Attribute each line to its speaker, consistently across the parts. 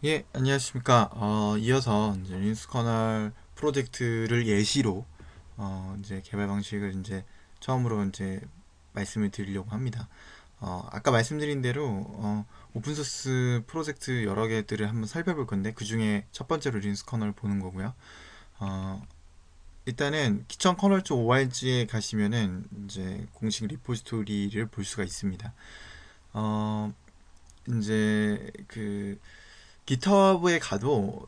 Speaker 1: 예, 안녕하십니까. 이어서 이제 리눅스 커널 프로젝트를 예시로 이제 개발 방식을 이제 처음으로 이제 말씀을 드리려고 합니다. 아까 말씀드린 대로 오픈소스 프로젝트 여러 개들을 한번 살펴볼 건데 그 중에 첫 번째로 리눅스 커널을 보는 거고요. 어, 일단은 기천 커널 쪽 ORG에 가시면은 이제 공식 리포지토리를 볼 수가 있습니다. 어, 이제 그 GitHub에 가도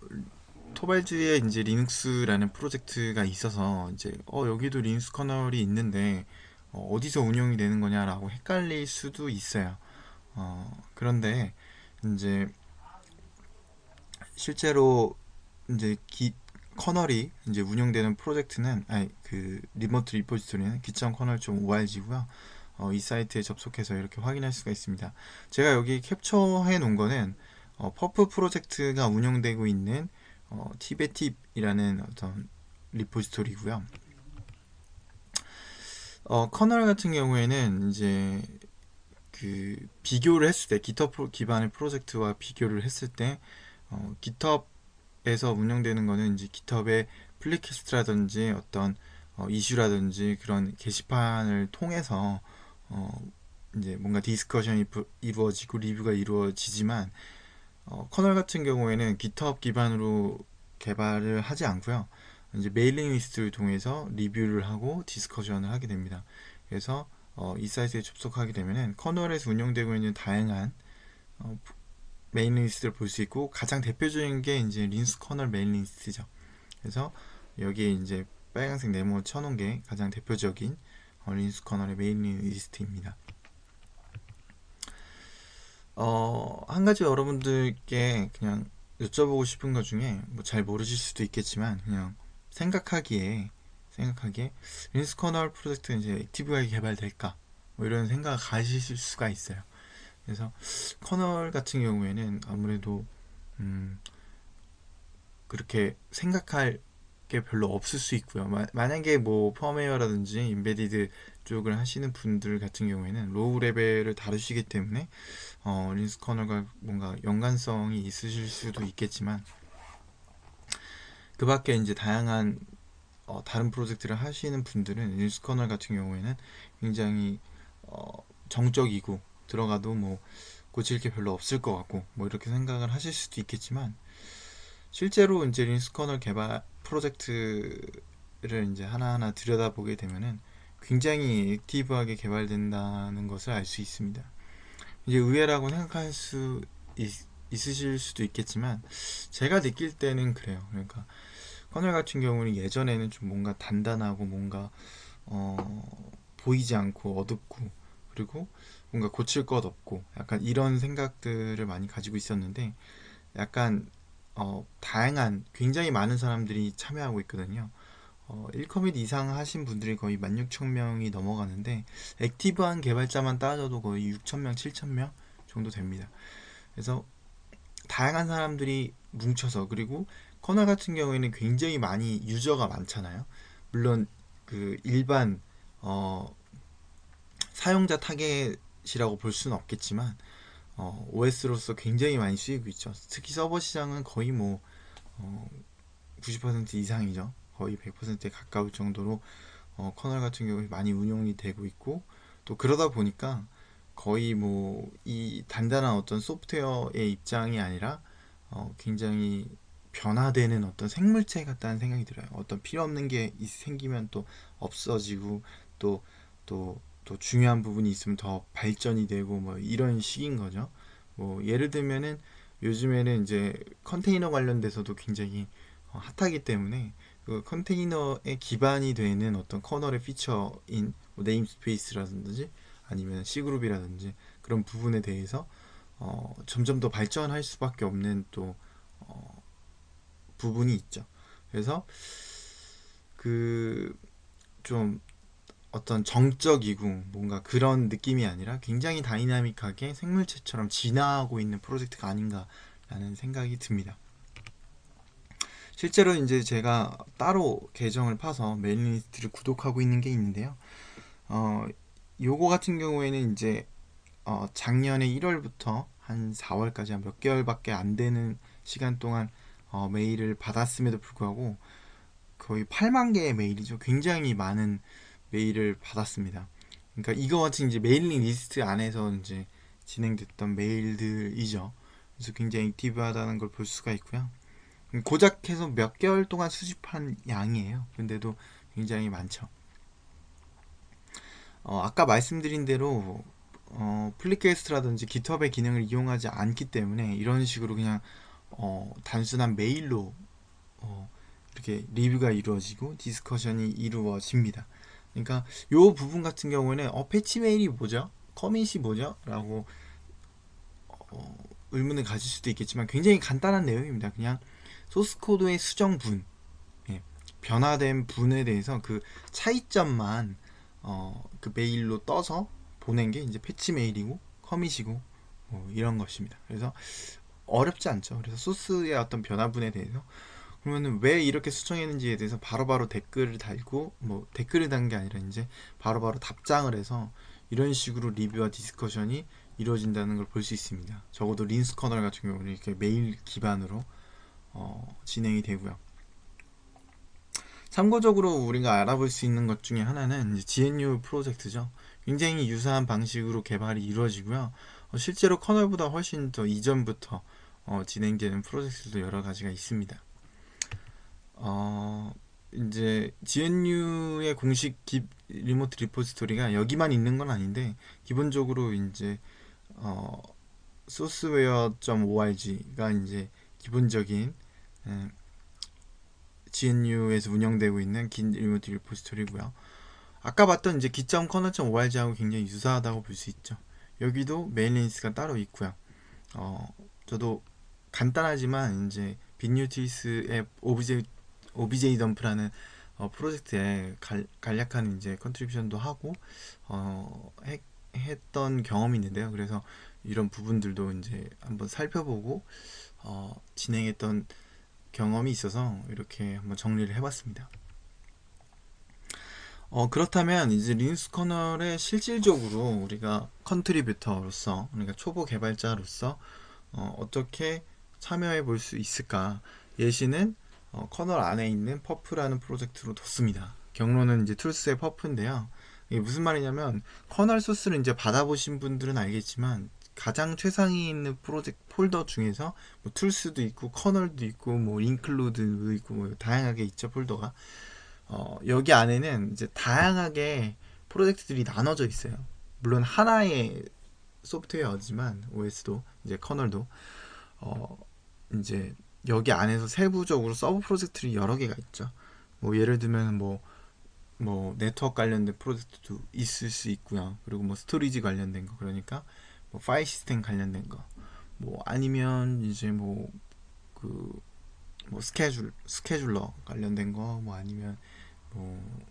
Speaker 1: 토발즈에 이제 리눅스라는 프로젝트가 있어서 이제 여기도 리눅스 커널이 있는데 디서 운영이 되는 거냐라고 헷갈릴 수도 있어요. 그런데 이제 실제로 이제 커널이 이제 운영되는 프로젝트는 아니 그 리모트 리포지토리는 기점 커널 좀 org고요. 이 사이트에 접속해서 이렇게 확인할 수가 있습니다. 제가 여기 캡처해 놓은 거는 퍼프 프로젝트가 운영되고 있는 티베팁이라는 어떤 리포지토리고요. 커널 같은 경우에는 이제 그 비교를 했을 때 GitHub 기반의 프로젝트와 비교를 했을 때 GitHub에서 운영되는 거는 이제 GitHub의 플리캐스트라든지 어떤 이슈라든지 그런 게시판을 통해서 어, 이제 뭔가 디스커션이 이루어지고 리뷰가 이루어지지만 커널 같은 경우에는 GitHub 기반으로 개발을 하지 않고요. 이제 메일링 리스트를 통해서 리뷰를 하고 디스커션을 하게 됩니다. 그래서 이 사이트에 접속하게 되면은 커널에서 운영되고 있는 다양한 어, 메일링 리스트를 볼 수 있고 가장 대표적인 게 이제 린스 커널 메일링 리스트죠. 그래서 여기에 이제 빨간색 네모 쳐놓은 게 가장 대표적인 린스 커널의 메일링 리스트입니다. 한 가지 여러분들께 그냥 여쭤보고 싶은 것 중에 뭐 잘 모르실 수도 있겠지만 그냥 생각하기에 린스 커널 프로젝트가 이제 액티브하게 개발될까 뭐 이런 생각 가지실 수가 있어요. 그래서 커널 같은 경우에는 아무래도 음, 그렇게 생각할 게 별로 없을 수 있고요. 만약에 뭐 펌웨어라든지 인베디드 쪽을 하시는 분들 같은 경우에는 로우 레벨을 다루시기 때문에 린스 커널과 뭔가 연관성이 있으실 수도 있겠지만 그 밖에 이제 다양한 다른 프로젝트를 하시는 분들은 린스 커널 같은 경우에는 굉장히 정적이고 들어가도 뭐 고칠 게 별로 없을 것 같고 뭐 이렇게 생각을 하실 수도 있겠지만 실제로 이제 린스 커널 개발 프로젝트를 이제 하나하나 들여다보게 되면은 굉장히 액티브하게 개발된다는 것을 알 수 있습니다. 이제 의외라고 생각할 수 있으실 수도 있겠지만 제가 느낄 때는 그래요. 그러니까 커널 같은 경우는 예전에는 좀 뭔가 단단하고 뭔가 보이지 않고 어둡고 그리고 뭔가 고칠 것 없고 약간 이런 생각들을 많이 가지고 있었는데 약간 다양한 굉장히 많은 사람들이 참여하고 있거든요. 1커밋 이상 하신 분들이 거의 16,000명이 넘어가는데 액티브한 개발자만 따져도 거의 6,000명, 7,000명 정도 됩니다. 그래서 다양한 사람들이 뭉쳐서 그리고 커널 같은 경우에는 굉장히 많이 유저가 많잖아요. 물론 그 일반 어, 사용자 타겟이라고 볼 수는 없겠지만 OS로서 굉장히 많이 쓰이고 있죠. 특히 서버 시장은 거의 뭐 90% 이상이죠. 거의 100%에 가까울 정도로 커널 같은 경우에 많이 운용이 되고 있고 또 그러다 보니까 거의 뭐 이 단단한 어떤 소프트웨어의 입장이 아니라 굉장히 변화되는 어떤 생물체 같다는 생각이 들어요. 어떤 필요 없는 게 생기면 또 없어지고 또 또 중요한 부분이 있으면 더 발전이 되고 뭐 이런 식인 거죠. 뭐 예를 들면은 요즘에는 이제 컨테이너 관련돼서도 굉장히 핫하기 때문에 그 컨테이너에 기반이 되는 어떤 커널의 피처인 뭐 네임스페이스라든지 아니면 C그룹이라든지 그런 부분에 대해서 점점 더 발전할 수밖에 없는 또 부분이 있죠. 그래서 그 좀 어떤 정적이고 뭔가 그런 느낌이 아니라 굉장히 다이나믹하게 생물체처럼 진화하고 있는 프로젝트가 아닌가라는 생각이 듭니다. 실제로 이제 제가 따로 계정을 파서 메일링 리스트를 구독하고 있는 게 있는데요. 요거 같은 경우에는 이제 작년에 1월부터 한 4월까지 한 몇 개월밖에 안 되는 시간 동안 메일을 받았음에도 불구하고 거의 8만 개의 메일이죠. 굉장히 많은 메일을 받았습니다. 그러니까 이거 같이 이제 메일링 리스트 안에서 이제 진행됐던 메일들이죠. 그래서 굉장히 액티브하다는 걸 볼 수가 있고요. 고작 해서 몇 개월 동안 수집한 양이에요. 근데도 굉장히 많죠. 아까 말씀드린 대로 플리캐스트라든지 깃허브의 기능을 이용하지 않기 때문에 이런 식으로 그냥 단순한 메일로 이렇게 리뷰가 이루어지고 디스커션이 이루어집니다. 그러니까 요 부분 같은 경우에는 패치 메일이 뭐죠? 커밋이 뭐죠? 라고 의문을 가질 수도 있겠지만 굉장히 간단한 내용입니다. 그냥 소스 코드의 수정분, 예, 변화된 분에 대해서 그 차이점만 그 메일로 떠서 보낸 게 이제 패치 메일이고 커밋이고 이런 것입니다. 그래서 어렵지 않죠. 그래서 소스의 어떤 변화분에 대해서 그러면은 왜 이렇게 수정했는지에 대해서 바로바로 댓글을 달고 뭐 댓글을 단 게 아니라 이제 바로바로 답장을 해서 이런 식으로 리뷰와 디스커션이 이루어진다는 걸 볼 수 있습니다. 적어도 린스 커널 같은 경우는 이렇게 메일 기반으로 진행이 되고요. 참고적으로 우리가 알아볼 수 있는 것 중에 하나는 이제 GNU 프로젝트죠. 굉장히 유사한 방식으로 개발이 이루어지고요. 실제로 커널보다 훨씬 더 이전부터 진행되는 프로젝트도 여러 가지가 있습니다. 이제 GNU의 공식 리모트 리포지토리가 여기만 있는 건 아닌데 기본적으로 이제 sourceware.org가 이제 기본적인 GNU에서 운영되고 있는 긴 리모트 리포지토리고요. 아까 봤던 이제 git.kernel.org하고 굉장히 유사하다고 볼 수 있죠. 여기도 메일 린스가 따로 있고요. 저도 간단하지만 이제 빈유틸스의 OBJ 덤프라는 프로젝트에 간략한 이제 컨트리뷰션도 하고 했던 경험이 있는데요. 그래서 이런 부분들도 이제 한번 살펴보고 진행했던 경험이 있어서 이렇게 한번 정리를 해봤습니다. 그렇다면 이제 리눅스 커널에 실질적으로 우리가 컨트리뷰터로서 그러니까 초보 개발자로서 어떻게 참여해 볼 수 있을까? 예시는 커널 안에 있는 퍼프라는 프로젝트로 뒀습니다. 경로는 이제 툴스의 퍼프인데요. 이게 무슨 말이냐면 커널 소스를 이제 받아보신 분들은 알겠지만 가장 최상위 있는 프로젝트 폴더 중에서 뭐 툴스도 있고 커널도 있고 뭐 인클루드도 있고 뭐 다양하게 있죠 폴더가. 여기 안에는 이제 다양하게 프로젝트들이 나눠져 있어요. 물론 하나의 소프트웨어지만 OS도 이제 커널도 이제 여기 안에서 세부적으로 서브 프로젝트들이 여러 개가 있죠. 뭐 예를 들면 뭐 네트워크 관련된 프로젝트도 있을 수 있고요. 그리고 뭐 스토리지 관련된 거 그러니까 뭐 파일 시스템 관련된 거 뭐 아니면 이제 뭐 스케줄러 관련된 거 뭐 아니면 뭐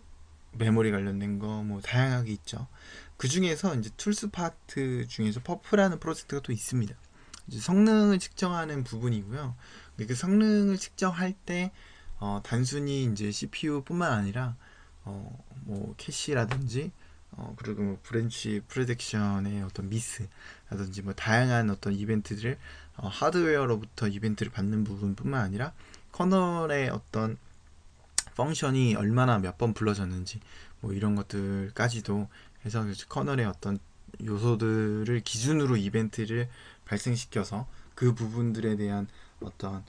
Speaker 1: 메모리 관련된 거 뭐 다양하게 있죠. 그 중에서 이제 툴스 파트 중에서 퍼프라는 프로젝트가 또 있습니다. 이제 성능을 측정하는 부분이고요. 그 성능을 측정할 때 단순히 이제 CPU뿐만 아니라 뭐 캐시라든지 그리고 뭐 브랜치 프레딕션의 어떤 미스라든지 뭐 다양한 어떤 이벤트들을 하드웨어로부터 이벤트를 받는 부분뿐만 아니라 커널의 어떤 펑션이 얼마나 몇 번 불러졌는지 뭐 이런 것들까지도 해서 커널의 어떤 요소들을 기준으로 이벤트를 발생시켜서 그 부분들에 대한 어떤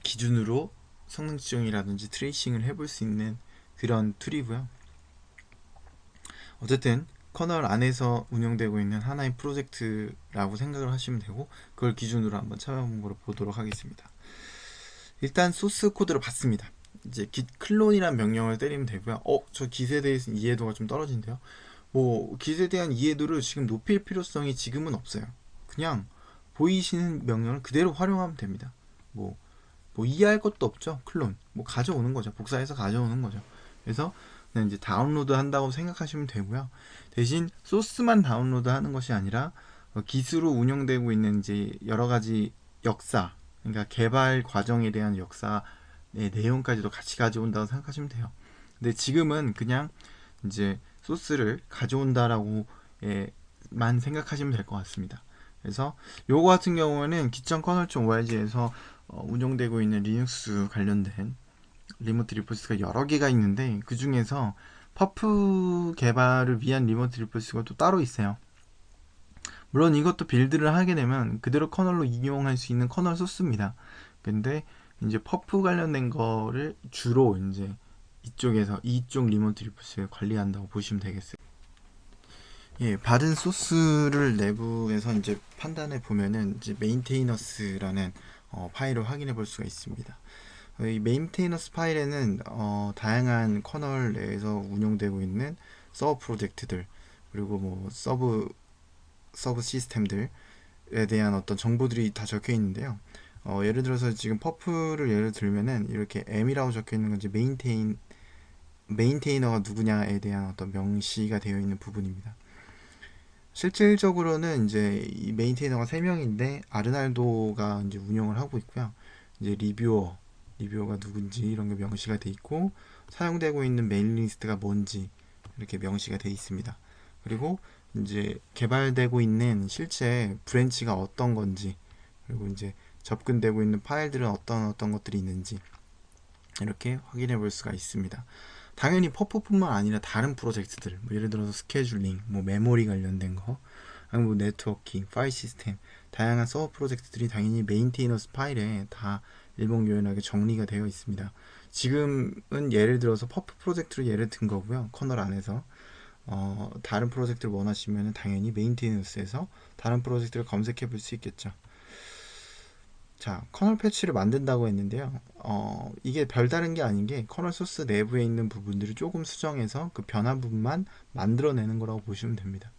Speaker 1: 기준으로 성능 지정이라든지 트레이싱을 해볼 수 있는 그런 툴이고요. 어쨌든 커널 안에서 운영되고 있는 하나의 프로젝트라고 생각을 하시면 되고 그걸 기준으로 한번 찾아본 거로 보도록 하겠습니다. 일단 소스 코드를 봤습니다. 이제 git 클론이라는 명령을 때리면 되고요. 저 git에 대해서 이해도가 좀 떨어진대요. 뭐 git에 대한 이해도를 지금 높일 필요성이 지금은 없어요. 그냥 보이시는 명령을 그대로 활용하면 됩니다. 뭐 이해할 것도 없죠. 클론 뭐 가져오는 거죠. 복사해서 가져오는 거죠. 그래서 그냥 이제 다운로드 한다고 생각하시면 되고요. 대신 소스만 다운로드 하는 것이 아니라 git으로 운영되고 있는 이제 여러 가지 역사, 그러니까 개발 과정에 대한 역사의 내용까지도 같이 가져온다고 생각하시면 돼요. 근데 지금은 그냥 이제 소스를 가져온다라고만 생각하시면 될 것 같습니다. 그래서 요거 같은 경우에는 기천 커널.org에서 운영되고 있는 리눅스 관련된 리모트 리포스가 여러 개가 있는데 그 중에서 퍼프 개발을 위한 리모트 리포스가 또 따로 있어요. 물론 이것도 빌드를 하게 되면 그대로 커널로 이용할 수 있는 커널 소스입니다. 근데 이제 퍼프 관련된 거를 주로 이제 이쪽에서 이쪽 리모트 리포스를 관리한다고 보시면 되겠어요. 예, 받은 소스를 내부에서 이제 판단해 보면은 이제 메인테이너스라는 파일을 확인해 볼 수가 있습니다. 이 메인테이너스 파일에는 다양한 커널 내에서 운영되고 있는 서브 프로젝트들 그리고 뭐 서브 시스템들에 대한 어떤 정보들이 다 적혀 있는데요. 예를 들어서 지금 퍼프를 예를 들면은 이렇게 M이라고 적혀 있는 건 이제 메인테이너가 누구냐에 대한 어떤 명시가 되어 있는 부분입니다. 실질적으로는 이제 이 메인테이너가 3명인데 아르날도가 이제 운영을 하고 있고요. 이제 리뷰어가 누군지 이런 게 명시가 돼 있고 사용되고 있는 메일 리스트가 뭔지 이렇게 명시가 돼 있습니다. 그리고 이제 개발되고 있는 실제 브랜치가 어떤 건지 그리고 이제 접근되고 있는 파일들은 어떤 것들이 있는지 이렇게 확인해 볼 수가 있습니다. 당연히 퍼프뿐만 아니라 다른 프로젝트들 뭐 예를 들어서 스케줄링, 뭐 메모리 관련된 거, 아니면 뭐 네트워킹, 파일 시스템 다양한 서버 프로젝트들이 당연히 메인테이너스 파일에 다 일목요연하게 정리가 되어 있습니다. 지금은 예를 들어서 퍼프 프로젝트를 예를 든 거고요. 커널 안에서 다른 프로젝트를 원하시면 당연히 메인테이너스에서 다른 프로젝트를 검색해 볼 수 있겠죠. 자, 커널 패치를 만든다고 했는데요. 이게 별다른 게 아닌 게 커널 소스 내부에 있는 부분들을 조금 수정해서 그 변화분만 만들어내는 거라고 보시면 됩니다.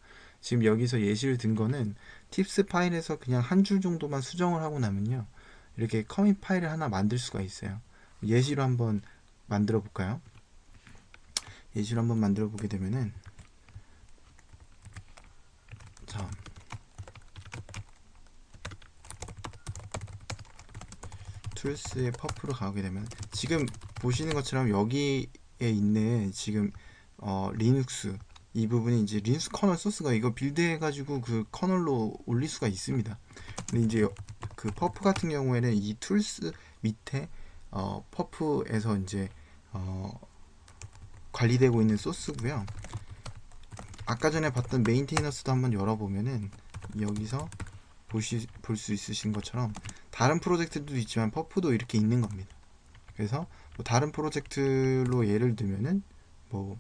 Speaker 1: 지금 여기서 예시를 든 거는 팁스 파일에서 그냥 한 줄 정도만 수정을 하고 나면요. 이렇게 커밋 파일을 하나 만들 수가 있어요. 예시로 한번 만들어 볼까요? 예시로 한번 만들어 보게 되면은 자, 툴스의 퍼프로 가게 되면 지금 보시는 것처럼 여기에 있는 지금 리눅스 이 부분이 이제 리눅스 커널 소스가 이거 빌드해 가지고 그 커널로 올릴 수가 있습니다. 근데 이제 그 퍼프 같은 경우에는 이 툴스 밑에 퍼프에서 이제 관리되고 있는 소스고요. 아까 전에 봤던 메인테이너스도 한번 열어보면은 여기서 볼 수 있으신 것처럼 다른 프로젝트도 있지만 퍼프도 이렇게 있는 겁니다. 그래서 뭐 다른 프로젝트로 예를 들면은 뭐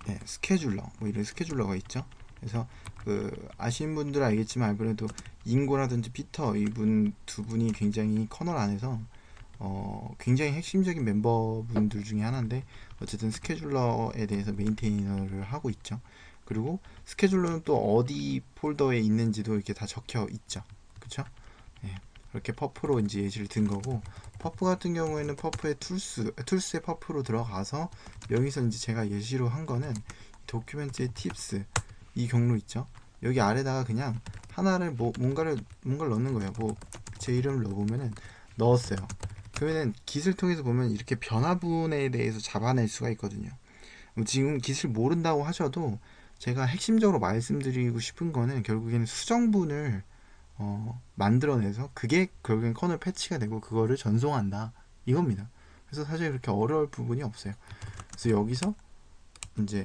Speaker 1: 네, 스케줄러 뭐 이런 스케줄러가 있죠. 그래서 그 아시는 분들은 알겠지만 아무래도 잉고라든지 피터 이분 두 분이 굉장히 커널 안에서 굉장히 핵심적인 멤버분들 중에 하나인데 어쨌든 스케줄러에 대해서 메인테이너를 하고 있죠. 그리고 스케줄러는 또 어디 폴더에 있는지도 이렇게 다 적혀 있죠. 그쵸? 예, 그렇게 퍼프로 이제 예시를 든 거고 퍼프 같은 경우에는 퍼프의 툴스의 퍼프로 들어가서 여기서 이제 제가 예시로 한 거는 도큐멘트의 팁스 이 경로 있죠. 여기 아래다가 그냥 하나를 뭔가를 넣는 거예요. 뭐 제 이름을 넣어보면은 넣었어요. 그러면은 깃을 통해서 보면 이렇게 변화분에 대해서 잡아낼 수가 있거든요. 지금 깃을 모른다고 하셔도 제가 핵심적으로 말씀드리고 싶은 거는 결국에는 수정분을 만들어내서 그게 결국엔 커널 패치가 되고 그거를 전송한다 이겁니다. 그래서 사실 그렇게 어려울 부분이 없어요. 그래서 여기서 이제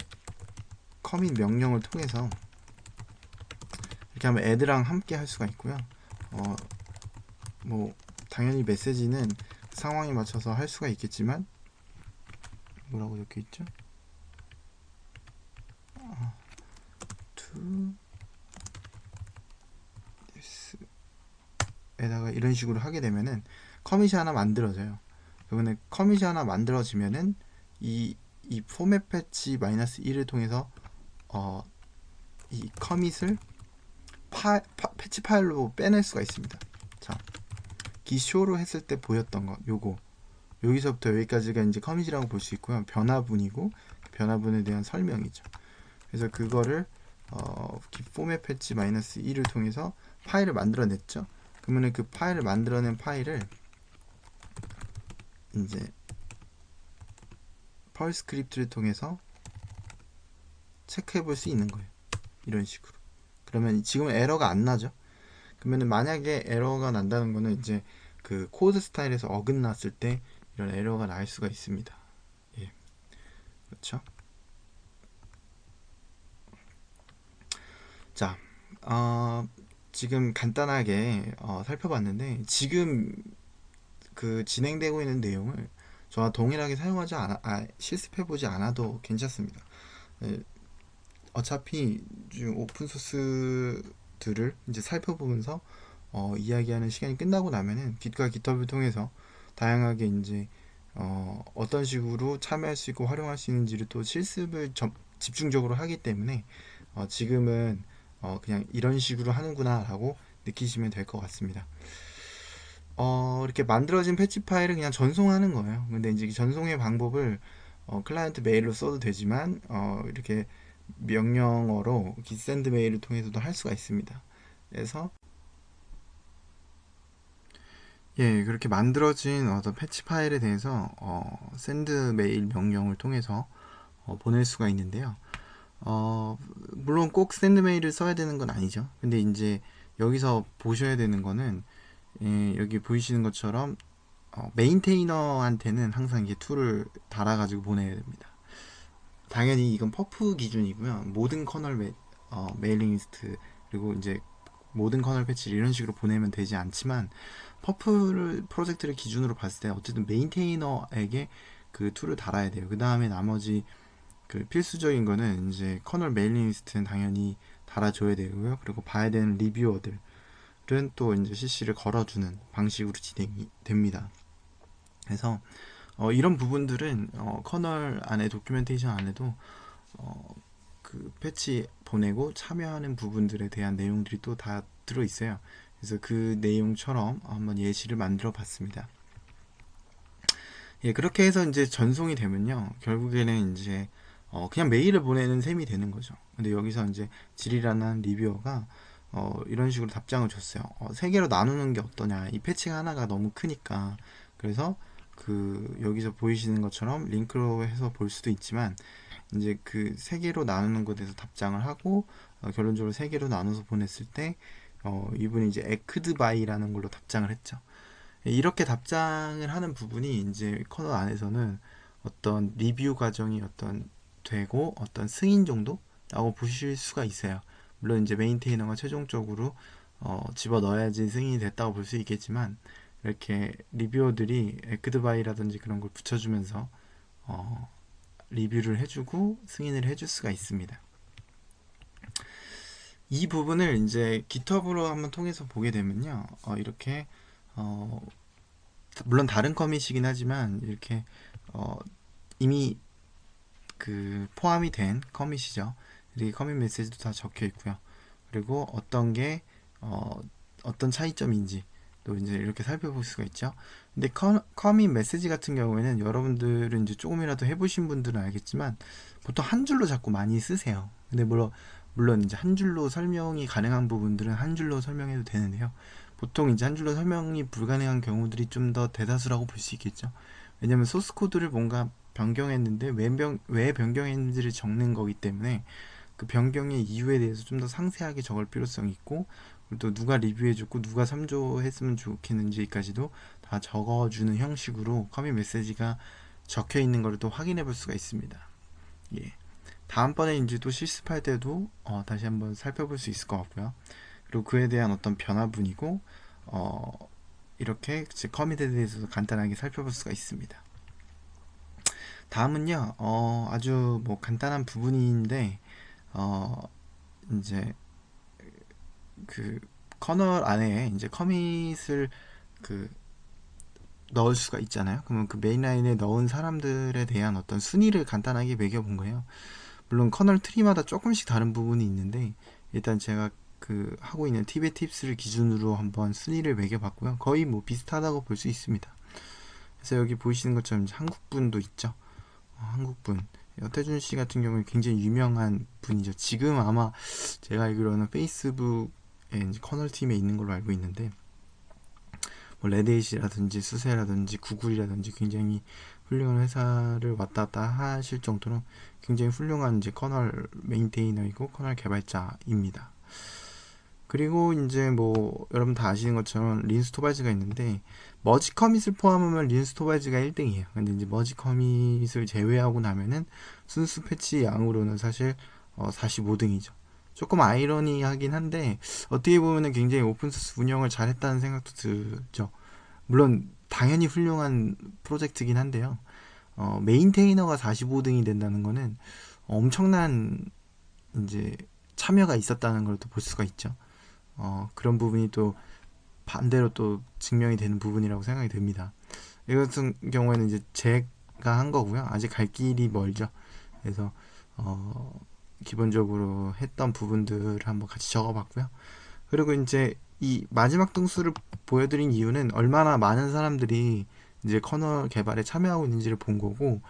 Speaker 1: 커밋 명령을 통해서 이렇게 하면 애드랑 함께 할 수가 있고요. 뭐 당연히 메시지는 상황에 맞춰서 할 수가 있겠지만 뭐라고 적혀 있죠? to this 에다가 이런 식으로 하게 되면은 커밋이 하나 만들어져요. 그러면 커밋이 하나 만들어지면은 이 포맷 패치 -1을 통해서 이 커밋을 패치 파일로 빼낼 수가 있습니다. 자, 기쇼로 했을 때 보였던 거 요거 여기서부터 여기까지가 이제 커밋이라고 볼 수 있고요. 변화분이고 변화분에 대한 설명이죠. 그래서 그거를 포맷 패치 -1을 통해서 파일을 만들어냈죠. 그러면 그 파일을 만들어낸 파일을 이제 펄 스크립트를 통해서 체크해 볼 수 있는 거예요. 이런 식으로. 그러면 지금은 에러가 안 나죠. 그러면 만약에 에러가 난다는 거는 이제 그 코드 스타일에서 어긋났을 때 이런 에러가 날 수가 있습니다. 예, 그렇죠. 자, 지금 간단하게 살펴봤는데 지금 그 진행되고 있는 내용을 저와 동일하게 사용하지 않아, 실습해보지 않아도 괜찮습니다. 예, 어차피 지금 오픈소스들을 이제 살펴보면서 이야기하는 시간이 끝나고 나면은 깃과 깃허브를 통해서 다양하게 이제 어떤 식으로 참여할 수 있고 활용할 수 있는지를 또 실습을 집중적으로 하기 때문에 지금은 그냥 이런 식으로 하는구나 라고 느끼시면 될 것 같습니다. 이렇게 만들어진 패치 파일을 그냥 전송하는 거예요. 근데 이제 전송의 방법을 클라이언트 메일로 써도 되지만 이렇게 명령어로 깃샌드 메일을 통해서도 할 수가 있습니다. 그래서 예, 그렇게 만들어진 어떤 패치 파일에 대해서 샌드 메일 명령을 통해서 보낼 수가 있는데요. 물론 꼭 샌드 메일을 써야 되는 건 아니죠. 근데 이제 여기서 보셔야 되는 거는 예, 여기 보이시는 것처럼 메인테이너한테는 항상 이게 툴을 달아가지고 보내야 됩니다. 당연히 이건 퍼프 기준이고요. 모든 커널 메일링 리스트 그리고 이제 모든 커널 패치를 이런 식으로 보내면 되지 않지만 퍼프 프로젝트를 기준으로 봤을 때 어쨌든 메인테이너에게 그 툴을 달아야 돼요. 그 다음에 나머지 그 필수적인 거는 이제 커널 메일링 리스트는 당연히 달아줘야 되고요. 그리고 봐야 되는 리뷰어들은 또 이제 CC를 걸어주는 방식으로 진행이 됩니다. 그래서 이런 부분들은 커널 안에 도큐멘테이션 안에도 그 패치 보내고 참여하는 부분들에 대한 내용들이 또 다 들어 있어요. 그래서 그 내용처럼 한번 예시를 만들어 봤습니다. 예, 그렇게 해서 이제 전송이 되면요. 결국에는 이제 그냥 메일을 보내는 셈이 되는 거죠. 근데 여기서 이제 질이라는 리뷰어가 이런 식으로 답장을 줬어요. 세 개로 나누는 게 어떠냐. 이 패치가 하나가 너무 크니까. 그래서 그 여기서 보이시는 것처럼 링크로 해서 볼 수도 있지만 이제 그 세 개로 나누는 것에 대해서 답장을 하고 결론적으로 세 개로 나눠서 보냈을 때 이분이 이제 에크드 바이라는 걸로 답장을 했죠. 이렇게 답장을 하는 부분이 이제 커널 안에서는 어떤 리뷰 과정이 어떤 되고 어떤 승인 정도라고 보실 수가 있어요. 물론 이제 메인테이너가 최종적으로 집어 넣어야지 승인이 됐다고 볼 수 있겠지만 이렇게 리뷰어들이 에크드바이라든지 그런 걸 붙여주면서 리뷰를 해주고 승인을 해줄 수가 있습니다. 이 부분을 이제 깃허브로 한번 통해서 보게 되면요, 이렇게 물론 다른 커밋이긴 하지만 이렇게 이미 그 포함이 된 커밋이죠. 이렇게 커밋 메시지도 다 적혀 있고요. 그리고 어떤 게 어떤 차이점인지 또 이제 이렇게 살펴볼 수가 있죠. 근데 커밋 메시지 같은 경우에는 여러분들은 이제 조금이라도 해보신 분들은 알겠지만 보통 한 줄로 자꾸 많이 쓰세요. 근데 물론 이제 한 줄로 설명이 가능한 부분들은 한 줄로 설명해도 되는데요. 보통 이제 한 줄로 설명이 불가능한 경우들이 좀 더 대다수라고 볼 수 있겠죠. 왜냐면 소스 코드를 뭔가 변경했는데 왜 변경했는지를 적는 거기 때문에 그 변경의 이유에 대해서 좀 더 상세하게 적을 필요성이 있고 또 누가 리뷰해줬고 누가 참조했으면 좋겠는지까지도 다 적어주는 형식으로 커밋 메시지가 적혀 있는 걸 또 확인해 볼 수가 있습니다. 예. 다음번에 이제 또 실습할 때도 다시 한번 살펴볼 수 있을 것 같고요. 그리고 그에 대한 어떤 변화분이고 이렇게 커밋에 대해서도 간단하게 살펴볼 수가 있습니다. 다음은요, 아주 뭐 간단한 부분인데 이제 그 커널 안에 이제 커밋을 그 넣을 수가 있잖아요. 그러면 그 메인라인에 넣은 사람들에 대한 어떤 순위를 간단하게 매겨본 거예요. 물론 커널 트리마다 조금씩 다른 부분이 있는데 일단 제가 그 하고 있는 팁의 팁스를 기준으로 한번 순위를 매겨봤고요. 거의 뭐 비슷하다고 볼 수 있습니다. 그래서 여기 보이시는 것처럼 한국분도 있죠. 한국분 여태준 씨 같은 경우에 굉장히 유명한 분이죠. 지금 아마 제가 알기로는 페이스북에 이제 커널 팀에 있는 걸로 알고 있는데 뭐 레드잇이라든지 수세라든지 구글이라든지 굉장히 훌륭한 회사를 왔다 갔다 하실 정도로 굉장히 훌륭한 이제 커널 메인테이너이고 커널 개발자입니다. 그리고 이제 뭐 여러분 다 아시는 것처럼 린스 토발즈가 있는데 머지 커밋을 포함하면 린스 토발즈가 1등이에요. 근데 이제 머지 커밋을 제외하고 나면은 순수 패치 양으로는 사실 45등이죠. 조금 아이러니하긴 한데 어떻게 보면은 굉장히 오픈소스 운영을 잘했다는 생각도 들죠. 물론 당연히 훌륭한 프로젝트긴 한데요. 메인테이너가 45등이 된다는 거는 엄청난 이제 참여가 있었다는 걸 또 볼 수가 있죠. 그런 부분이 또 반대로 또 증명이 되는 부분이라고 생각이 듭니다. 이 같은 경우에는 이제 제가 한 거고요. 아직 갈 길이 멀죠. 그래서 기본적으로 했던 부분들을 한번 같이 적어봤고요. 그리고 이제 이 마지막 등수를 보여드린 이유는 얼마나 많은 사람들이 이제 커널 개발에 참여하고 있는지를 본 거고,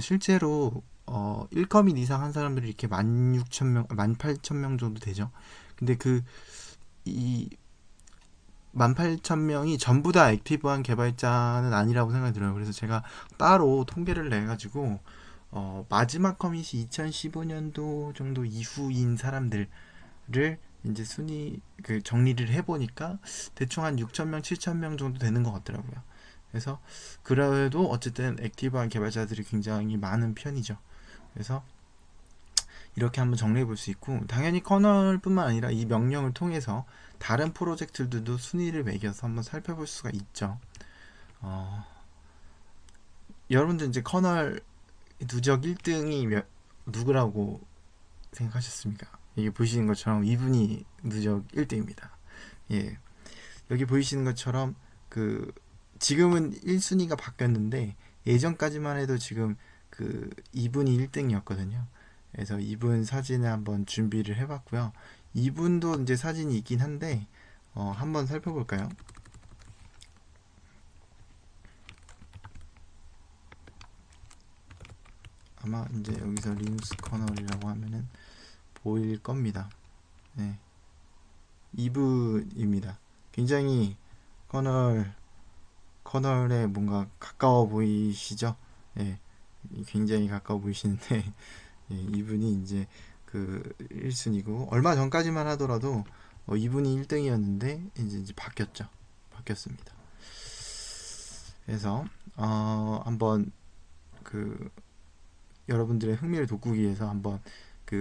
Speaker 1: 실제로 1커밋 이상 한 사람들이 이렇게 16,000명, 18,000명 정도 되죠. 근데 이 18,000명이 전부 다 액티브한 개발자는 아니라고 생각이 들어요. 그래서 제가 따로 통계를 내가지고 마지막 커밋이 2015년도 정도 이후인 사람들을 이제 순위 정리를 해보니까 대충 한 6,000명, 7,000명 정도 되는 것 같더라고요. 그래서 그래도 어쨌든 액티브한 개발자들이 굉장히 많은 편이죠. 그래서 이렇게 한번 정리해 볼 수 있고, 당연히 커널뿐만 아니라 이 명령을 통해서 다른 프로젝트들도 순위를 매겨서 한번 살펴볼 수가 있죠. 어, 여러분들 이제 커널 누적 1등이 누구라고 생각하셨습니까? 이게 보시는 것처럼 이분이 누적 1등입니다. 예. 여기 보이시는 것처럼 지금은 1순위가 바뀌었는데 예전까지만 해도 지금 이분이 1등이었거든요. 그래서 이분 사진을 한번 준비를 해봤고요. 이분도 이제 사진이 있긴 한데 한번 살펴볼까요? 아마 이제 여기서 린스 커널이라고 하면은 보일 겁니다. 네, 이분입니다. 굉장히 커널에 뭔가 가까워 보이시죠? 예, 굉장히 가까워 보이시는데 예, 이분이 이제 1순위고 얼마 전까지만 하더라도 이분이 1등이었는데 이제 바뀌었습니다. 그래서 한번 여러분들의 흥미를 돋구기 위해서 한번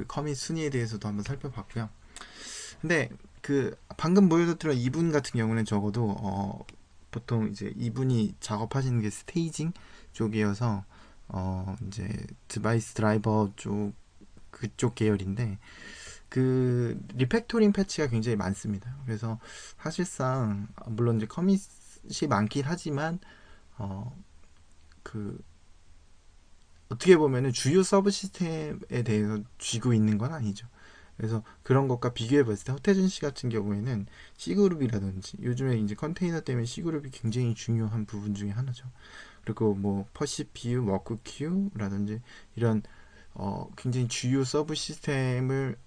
Speaker 1: 커밋 순위에 대해서도 한번 살펴봤고요. 근데 방금 보여드렸던 이분 같은 경우는 적어도 보통 이제 이분이 작업하시는 게 스테이징 쪽이어서 이제 디바이스 드라이버 쪽 그쪽 계열인데 리팩토링 패치가 굉장히 많습니다. 그래서 사실상 물론 이제 커밋이 많긴 하지만 그 어떻게 보면은 주요 서브 시스템에 대해서 쥐고 있는 건 아니죠. 그래서 그런 것과 비교해 봤을 때 허태준 씨 같은 경우에는 C그룹이라든지 요즘에 이제 컨테이너 때문에 C그룹이 굉장히 중요한 부분 중에 하나죠. 그리고 뭐 퍼시피유, 워크큐라든지 이런 굉장히 주요 서브 시스템을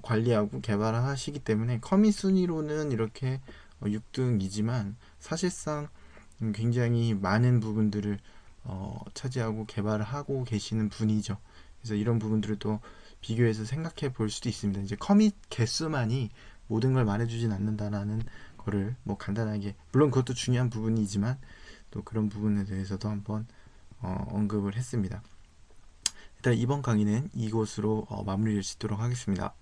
Speaker 1: 관리하고 개발하시기 때문에 커밋 순위로는 이렇게 6등이지만 사실상 굉장히 많은 부분들을 차지하고 개발을 하고 계시는 분이죠. 그래서 이런 부분들을 또 비교해서 생각해 볼 수도 있습니다. 이제 커밋 개수만이 모든 걸 말해주진 않는다라는 거를 뭐 간단하게 물론 그것도 중요한 부분이지만 또 그런 부분에 대해서도 한번 언급을 했습니다. 일단 이번 강의는 이곳으로 마무리를 짓도록 하겠습니다.